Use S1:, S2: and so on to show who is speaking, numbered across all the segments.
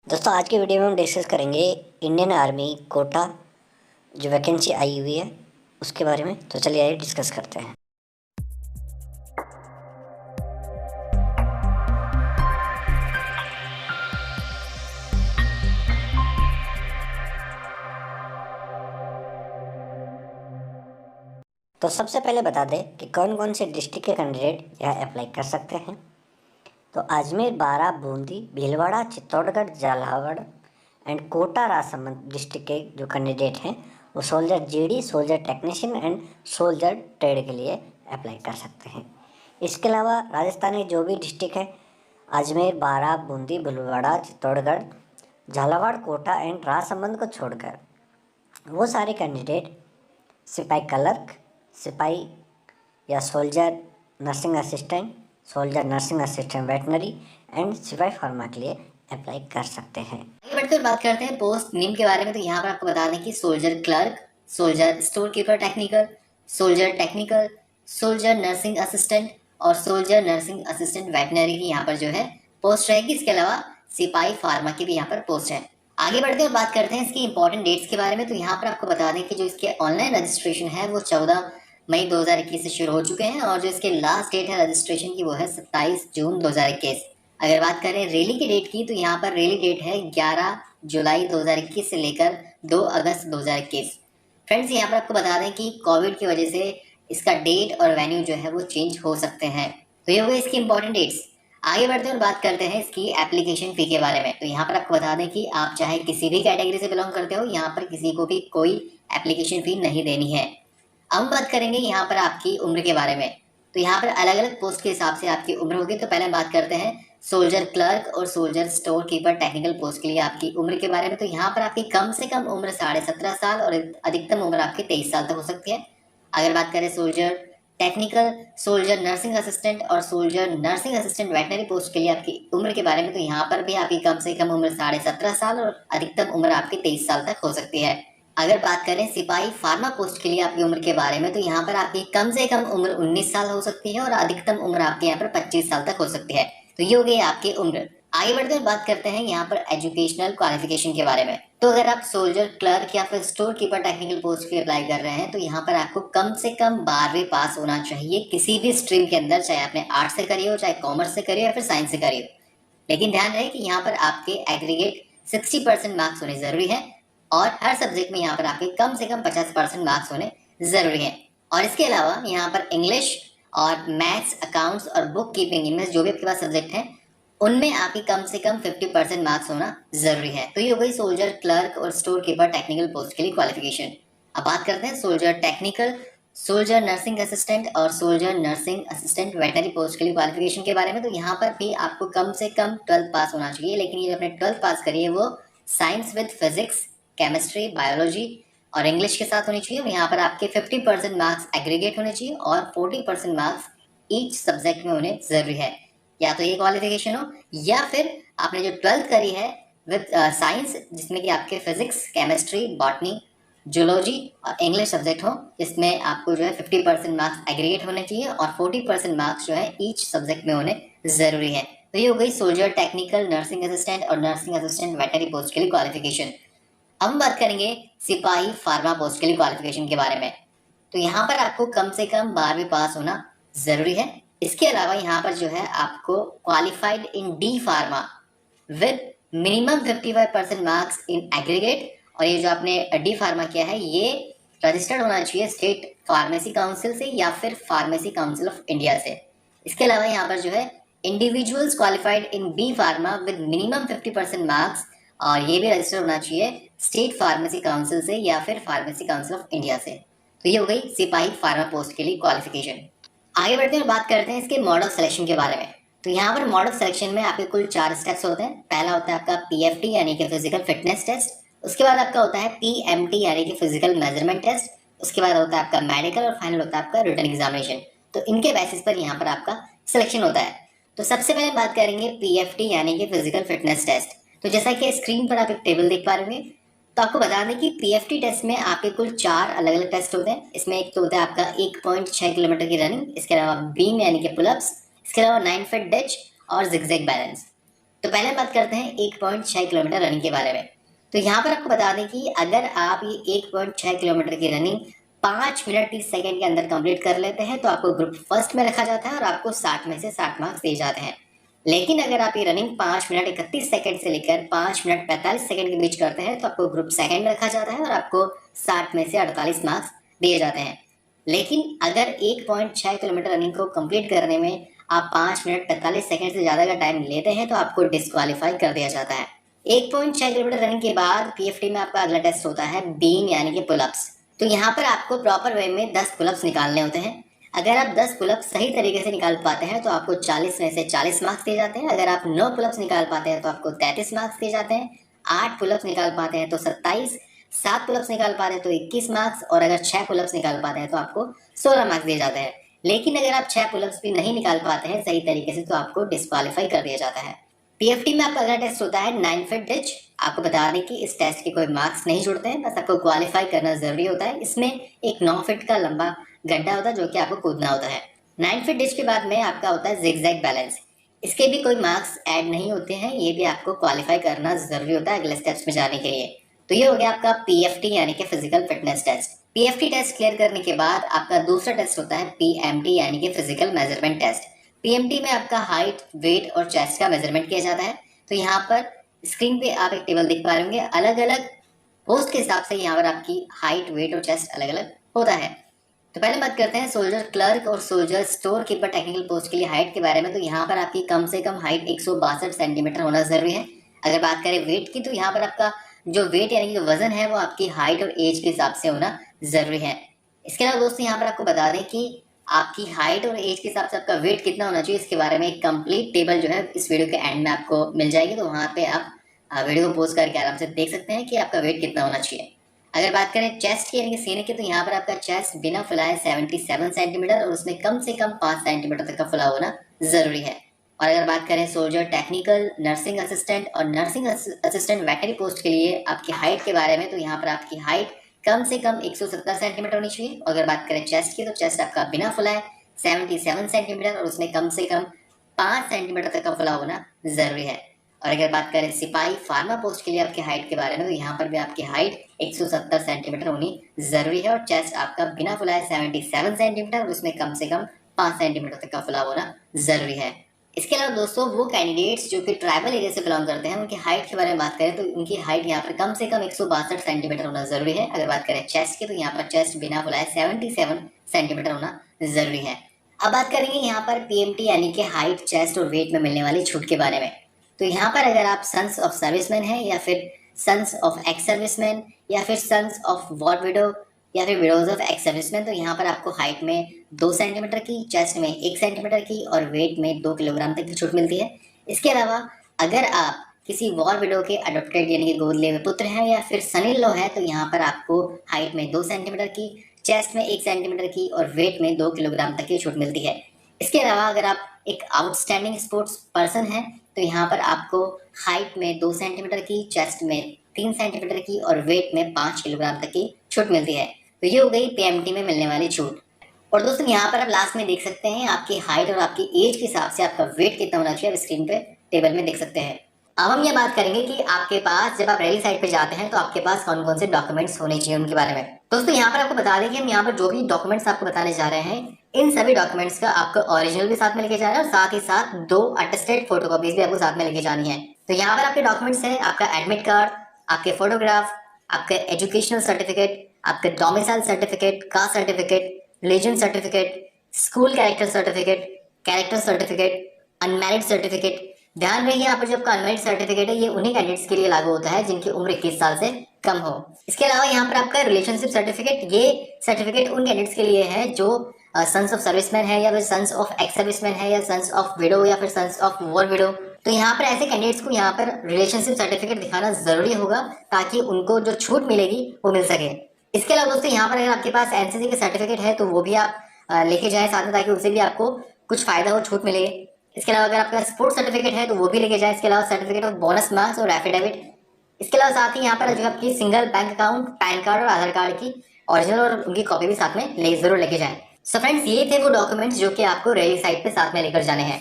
S1: दोस्तों आज की वीडियो में हम डिस्कस करेंगे इंडियन आर्मी कोटा जो वैकेंसी आई हुई है उसके बारे में। तो चलिए आइए डिस्कस करते हैं। तो सबसे पहले बता दें कि कौन कौन से डिस्ट्रिक्ट के कैंडिडेट यहाँ अप्लाई कर सकते हैं। तो अजमेर, बारा, बूंदी, भीलवाड़ा, चित्तौड़गढ़, झालावाड़ एंड कोटा राजसमंद डिस्ट्रिक्ट के जो कैंडिडेट हैं वो soldier GD, soldier technician and soldier trade के लिए अप्लाई कर सकते हैं। इसके अलावा राजस्थान के जो भी डिस्ट्रिक्ट है अजमेर, बारा, बूंदी, भीलवाड़ा, चित्तौड़गढ़, झालावाड़, कोटा एंड राजसमंद को छोड़कर वो सारे कैंडिडेट सिपाही क्लर्क, सिपाही या soldier nursing assistant, soldier nursing assistant veterinary and सिपाही फार्मा के लिए अप्लाई कर सकते हैं।
S2: आगे बढ़कर बात करते हैं पोस्ट नेम के बारे में। तो यहाँ पर आपको बता दें कि soldier clerk, soldier store keeper technical, soldier technical, soldier nursing assistant और सोल्जर नर्सिंग असिस्टेंट वेटनरी की यहाँ पर जो है पोस्ट रहेगी। इसके अलावा सिपाही फार्मा की भी यहाँ पर पोस्ट है। आगे बढ़ते हैं बात करते हैं इसकी इंपॉर्टेंट डेट्स के बारे में। तो यहाँ पर आपको बता दें कि जो इसके ऑनलाइन रजिस्ट्रेशन है वो 14 मई 2021 से शुरू हो चुके हैं और जो इसके लास्ट डेट है रजिस्ट्रेशन की वो है 27 जून 2021। अगर बात करें रैली की डेट की तो यहाँ पर रैली डेट है 11 जुलाई 2021 से लेकर 2 अगस्त 2021। फ्रेंड्स यहाँ पर आपको बता दें कि कोविड की वजह से इसका डेट और वेन्यू जो है वो चेंज हो सकते हैं। तो ये हो गई इसकी इंपॉर्टेंट डेट्स। आगे बढ़ते हैं और बात करते हैं इसकी एप्लीकेशन फी के बारे में। तो यहाँ पर आपको बता दें कि आप चाहे किसी भी कैटेगरी से बिलोंग करते हो, यहाँ पर किसी को भी कोई एप्लीकेशन फी नहीं देनी है। अब बात करेंगे यहाँ पर आपकी उम्र के बारे में। तो यहाँ पर अलग अलग पोस्ट के हिसाब से आपकी उम्र होगी। तो पहले हम बात करते हैं सोल्जर क्लर्क और soldier store keeper technical post के लिए आपकी उम्र के बारे में। तो यहाँ पर आपकी कम से कम उम्र 17.5 साल और अधिकतम उम्र आपकी 23 साल तक हो सकती है। अगर बात करें soldier technical, soldier nursing assistant और soldier nursing assistant veterinary post के लिए आपकी उम्र के बारे में, तो यहाँ पर भी आपकी कम से कम उम्र 17.5 साल और अधिकतम उम्र आपकी 23 साल तक हो सकती है। अगर बात करें सिपाही फार्मा पोस्ट के लिए आपकी उम्र के बारे में, तो यहाँ पर आपकी कम से कम उम्र 19 साल हो सकती है और अधिकतम उम्र आपके यहाँ पर 25 साल तक हो सकती है। तो ये हो गई आपकी उम्र। आगे बढ़ते हुए बात करते हैं यहाँ पर एजुकेशनल क्वालिफिकेशन के बारे में। तो अगर आप सोल्जर क्लर्क या फिर स्टोर कीपर टेक्निकल पोस्ट के अप्लाई कर रहे हैं तो यहाँ पर आपको कम से कम 12वीं पास होना चाहिए किसी भी स्ट्रीम के अंदर, चाहे आपने आर्ट्स से करी हो, चाहे कॉमर्स से करी हो या फिर साइंस से करी हो। लेकिन ध्यान रहे कि यहाँ पर आपके एग्रीगेट 60% मार्क्स होने जरूरी है और हर सब्जेक्ट में यहाँ पर आपके कम से कम 50% मार्क्स होने जरूरी है। और इसके अलावा यहाँ पर इंग्लिश और मैथ्स, अकाउंट्स और बुक कीपिंग, इनमें जो भी आपके पास सब्जेक्ट हैं उनमें आपकी कम से कम 50% मार्क्स होना जरूरी है। तो ये हो गई सोल्जर क्लर्क और स्टोर कीपर टेक्निकल पोस्ट के लिए क्वालिफिकेशन। अब बात करते हैं soldier technical, soldier nursing assistant और soldier nursing assistant veterinary post के लिए क्वालिफिकेशन के बारे में। तो यहाँ पर भी आपको कम से कम 12th पास होना चाहिए, लेकिन ये अपने 12th पास करिए वो science with physics, chemistry, biology और इंग्लिश के साथ होनी चाहिए। यहाँ पर आपके 50% मार्क्स एग्रीगेट होने चाहिए और 40% मार्क्स ईच सब्जेक्ट में होने जरूरी है। या तो ये क्वालिफिकेशन हो या फिर आपने जो 12th करी है विद साइंस, जिसमें कि आपके फिजिक्स, केमिस्ट्री, बॉटनी, जूलॉजी और इंग्लिश सब्जेक्ट हो, जिसमें आपको जो है 50% मार्क्स एग्रीगेट होने चाहिए और 40% मार्क्स जो है ईच सब्जेक्ट में होने जरूरी है। तो ये हो गई सोल्जर टेक्निकल, नर्सिंग असिस्टेंट और नर्सिंग असिस्टेंट वेटनरी पोस्ट के लिए क्वालिफिकेशन। अब हम बात करेंगे सिपाही फार्मा पोस्ट के लिए क्वालिफिकेशन के बारे में। तो यहाँ पर आपको कम से कम 12वीं पास होना जरूरी है। इसके अलावा यहाँ पर जो है आपको qualified in D pharma with minimum 55% marks in aggregate, और ये जो आपने डी फार्मा किया है ये रजिस्टर्ड होना चाहिए स्टेट फार्मेसी काउंसिल से या फिर फार्मेसी काउंसिल ऑफ इंडिया से। इसके अलावा यहाँ पर जो है individuals qualified in B pharma with minimum 50% marks, और ये भी रजिस्टर होना चाहिए स्टेट फार्मेसी काउंसिल से या फिर फार्मेसी काउंसिल ऑफ इंडिया से। तो ये हो गई सिपाही फार्मा पोस्ट के लिए क्वालिफिकेशन। आगे बढ़ते हैं और बात करते हैं इसके मोड ऑफ सिलेक्शन के बारे में। तो यहाँ पर मोड ऑफ सिलेक्शन में आपके कुल 4 स्टेप्स होते हैं। पहला होता है आपका PFT यानी कि फिजिकल फिटनेस टेस्ट, उसके बाद आपका होता है PMT यानी कि फिजिकल मेजरमेंट टेस्ट, उसके बाद होता है आपका मेडिकल और फाइनल होता है आपका रिटन एग्जामिनेशन। तो इनके बेसिस पर यहाँ पर आपका सिलेक्शन होता है। तो सबसे पहले बात करेंगे PFT यानी कि फिजिकल फिटनेस टेस्ट। तो जैसा कि स्क्रीन पर आप एक टेबल देख पा रहे हैं, तो आपको बता दें कि PFT टेस्ट में आपके कुल 4 अलग अलग टेस्ट होते हैं। इसमें एक तो होता है आपका 1.6 किलोमीटर की रनिंग, इसके अलावा बीम यानी कि पुलअप्स, इसके अलावा 9 फीट डिच और जिगजैग बैलेंस। तो तो पहले बात करते हैं 1.6 किलोमीटर रनिंग के बारे में। तो यहाँ पर आपको बता दें कि अगर आप ये 1.6 किलोमीटर की रनिंग 5 मिनट 30 सेकंड के अंदर कंप्लीट कर लेते हैं तो आपको ग्रुप फर्स्ट में रखा जाता है और आपको 60 में से 60 मार्क्स दिए जाते हैं। लेकिन अगर आप ये रनिंग 5 मिनट 31 सेकंड से लेकर 5 मिनट 45 सेकंड के बीच करते हैं तो आपको ग्रुप सेकंड में रखा जाता है और आपको 60 में से 48 मार्क्स दिए जाते हैं। लेकिन अगर 1.6 किलोमीटर रनिंग को कंप्लीट करने में आप 5 मिनट 45 सेकंड से ज़्यादा का टाइम लेते हैं तो आपको डिस्क्वालीफाई कर दिया जाता है। 1.6 किलोमीटर रनिंग के बाद पीएफटी में आपका अगला टेस्ट होता है बीम यानी कि पुलअप्स। तो यहाँ पर आपको प्रॉपर वे में 10 पुलअप्स निकालने होते हैं। अगर आप 10 पुलअप्स सही तरीके से निकाल पाते हैं तो आपको 40 में से 40 मार्क्स दिए जाते हैं। अगर आप 9 पुलअप्स निकाल पाते हैं तो आपको 33 मार्क्स दिए जाते हैं। 8 पुलअप्स निकाल पाते हैं तो 27, 7 पुलअप्स निकाल पाते हैं तो 21 मार्क्स और अगर 6 पुलअप्स निकाल पाते हैं तो आपको 16 मार्क्स दिए जाते हैं। लेकिन अगर आप 6 पुलअप्स भी नहीं निकाल पाते हैं सही तरीके से तो आपको डिस्क्वालीफाई कर दिया जाता है। पीएफटी में आपका अगला टेस्ट होता है 9 फीट डिच। आपको बता दें कि इस टेस्ट के कोई मार्क्स नहीं जुड़ते हैं, बस आपको क्वालिफाई करना जरूरी होता है। इसमें एक 9 फीट का लंबा गड्ढा होता है जो कि आपको कूदना होता है। 9 फीट डिच के बाद में आपका होता है जिगजैग बैलेंस। इसके भी कोई मार्क्स ऐड नहीं होते हैं, ये भी आपको क्वालिफाई करना जरूरी होता है अगले स्टेप्स में जाने के लिए। तो ये हो गया आपका पीएफटी यानी कि physical fitness test. PFT test clear करने के बाद आपका दूसरा टेस्ट होता है पीएमटी यानी कि फिजिकल मेजरमेंट टेस्ट। पीएमटी में आपका हाइट, वेट और चेस्ट का मेजरमेंट किया जाता है। तो यहाँ पर स्क्रीन पे आप एक टेबल देख पा रहे होंगे, अलग अलग पोस्ट के हिसाब से यहाँ पर आपकी हाइट, वेट और चेस्ट अलग अलग होता है। तो पहले बात करते हैं सोल्जर क्लर्क और soldier store keeper technical post के लिए हाइट के बारे में। तो यहाँ पर आपकी कम से कम हाइट 162 सेंटीमीटर होना जरूरी है। अगर बात करें वेट की तो यहाँ पर आपका जो वेट यानी कि वजन है वो आपकी हाइट और एज के हिसाब से होना जरूरी है। इसके अलावा दोस्तों यहाँ पर आपको बता दें कि आपकी हाइट और एज के हिसाब से आपका वेट कितना होना चाहिए, इसके बारे में एक कंप्लीट टेबल जो है इस वीडियो के एंड में आपको मिल जाएगी। तो वहाँ पे आप वीडियो को पॉज करके आराम से देख सकते हैं कि आपका वेट कितना होना चाहिए। अगर बात करें चेस्ट की यानी कि सीने की तो यहाँ पर आपका चेस्ट बिना फुलाए 77 सेंटीमीटर और उसमें कम से कम 5 सेंटीमीटर तक का फुला होना जरूरी है। और अगर बात करें सोल्जर टेक्निकल, नर्सिंग असिस्टेंट और नर्सिंग असिस्टेंट वेटनरी पोस्ट के लिए आपकी हाइट के बारे में तो यहाँ पर आपकी हाइट कम से कम 170 सेंटीमीटर होनी चाहिए। और अगर बात करें चेस्ट की तो चेस्ट आपका बिना फुलाए 77 सेंटीमीटर और उसमें कम से कम 5 सेंटीमीटर तक का फुला होना जरूरी है। और अगर बात करें सिपाही फार्मा पोस्ट के लिए आपकी हाइट के बारे में तो यहाँ पर भी आपकी हाइट 170 सेंटीमीटर होनी जरूरी है और चेस्ट आपका बिना फुलाए 77 सेंटीमीटर और उसमें कम से कम 5 सेंटीमीटर तक का फुला होना जरूरी है। इसके अलावा दोस्तों वो कैंडिडेट्स जो कि ट्राइबल एरिया से बिलोंग करते हैं उनकी हाइट के बारे में बात करें तो उनकी हाइट यहाँ पर कम से कम 162 सेंटीमीटर होना जरूरी है। अगर बात करें चेस्ट की तो यहाँ पर चेस्ट बिना फुलाए 77 सेंटीमीटर होना जरूरी है। अब बात करेंगे यहाँ पर पीएमटी यानी कि हाइट, चेस्ट और वेट में मिलने वाली छूट के बारे में। तो यहाँ पर अगर आप सन्स ऑफ सर्विसमैन है या फिर सन्स ऑफ एक्स सर्विसमैन या फिर सन्स ऑफ वॉर विडो या फिर विडोज ऑफ एक्स सर्विसमैन तो यहाँ पर आपको हाइट में 2 सेंटीमीटर की, चेस्ट में 1 सेंटीमीटर की और वेट में 2 किलोग्राम तक की छूट मिलती है। इसके अलावा अगर आप किसी वॉर विडो के अडॉप्टेड यानी कि गोद लिए हुए पुत्र हैं या फिर सन इन लॉ है तो यहाँ पर आपको हाइट में 2 सेंटीमीटर की, चेस्ट में 1 सेंटीमीटर की और वेट में 2 किलोग्राम तक की छूट मिलती है। इसके अलावा अगर आप एक आउटस्टैंडिंग स्पोर्ट्स पर्सन है तो यहाँ पर आपको हाइट में 2 सेंटीमीटर की, चेस्ट में 3 सेंटीमीटर की और वेट में 5 किलोग्राम तक की छूट मिलती है। तो ये हो गई पीएमटी में मिलने वाली छूट। और दोस्तों यहाँ पर आप लास्ट में देख सकते हैं आपकी हाइट और आपकी एज के हिसाब से आपका वेट कितना होना चाहिए, आप स्क्रीन पे टेबल में देख सकते हैं। अब हम ये बात करेंगे कि आपके पास जब आप रैली साइट पे जाते हैं तो आपके पास कौन कौन से डॉक्यूमेंट्स होने चाहिए उनके बारे में। दोस्तों यहाँ पर आपको बता दें कि हम यहाँ पर जो भी डॉक्यूमेंट्स आपको बताने जा रहे हैं इन सभी डॉक्यूमेंट्स का आपको ओरिजिनल भी साथ में लेके जाना है और साथ ही साथ 2 अटेस्टेड फोटोकॉपीज भी आपको साथ में लेके जानी है। तो यहाँ पर आपके डॉक्यूमेंट्स है आपका एडमिट कार्ड, आपके फोटोग्राफ, आपका एजुकेशनल सर्टिफिकेट, आपका domicile certificate, caste certificate, religion certificate, school character certificate, unmarried certificate. ध्यान रखिए यहाँ पर जो आपका अनमैरिड सर्टिफिकेट है ये उन्हीं कैंडिडेट्स के लिए लागू होता है जिनकी उम्र 21 साल से कम हो। इसके अलावा यहाँ पर आपका रिलेशनशिप सर्टिफिकेट, ये सर्टिफिकेट उन कैंडिडेट्स के लिए है जो सन्स ऑफ सर्विसमैन है या फिर सन्स ऑफ एक्स सर्विसमैन है या सन्स ऑफ विडो या फिर सन्स ऑफ वॉर विडो। तो यहाँ पर ऐसे कैंडिडेट्स को यहाँ पर रिलेशनशिप सर्टिफिकेट दिखाना जरूरी होगा ताकि उनको जो छूट मिलेगी वो मिल सके। इसके अलावा दोस्तों यहाँ पर अगर आपके पास एनसीसी का सर्टिफिकेट है तो वो भी आप लेके जाएं साथ में ताकि उससे भी आपको कुछ फायदा हो, छूट मिले। इसके अलावा अगर आपका स्पोर्ट्स सर्टिफिकेट है तो वो भी लेके जाएं। इसके अलावा सर्टिफिकेट ऑफ बोनस मार्क्स और एफिडेविट। इसके अलावा साथ ही यहाँ पर जो आपकी single bank account, pan card और आधार कार्ड की ओरिजिनल और उनकी कॉपी भी साथ में जरूर लेके जाएं। सो फ्रेंड्स ये थे वो डॉक्यूमेंट्स जो कि आपको रैली साइट पे साथ में लेकर जाने हैं।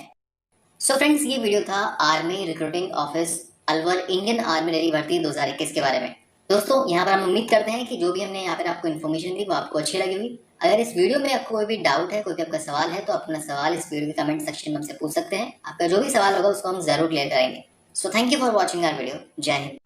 S2: सो फ्रेंड्स, ये वीडियो था army recruiting office Alwar Indian army ready भर्ती 2021 के बारे में। दोस्तों, यहाँ पर हम उम्मीद करते हैं कि जो भी हमने यहाँ पर आपको इन्फॉर्मेशन दी वो आपको अच्छी लगी होगी। अगर इस वीडियो में आपको कोई भी डाउट है, कोई भी आपका सवाल है, तो अपना सवाल इस वीडियो के कमेंट सेक्शन में हमसे पूछ सकते हैं। आपका जो भी सवाल होगा उसको हम जरूर क्लियर करेंगे। So thank you for watching our video. जय हिंद।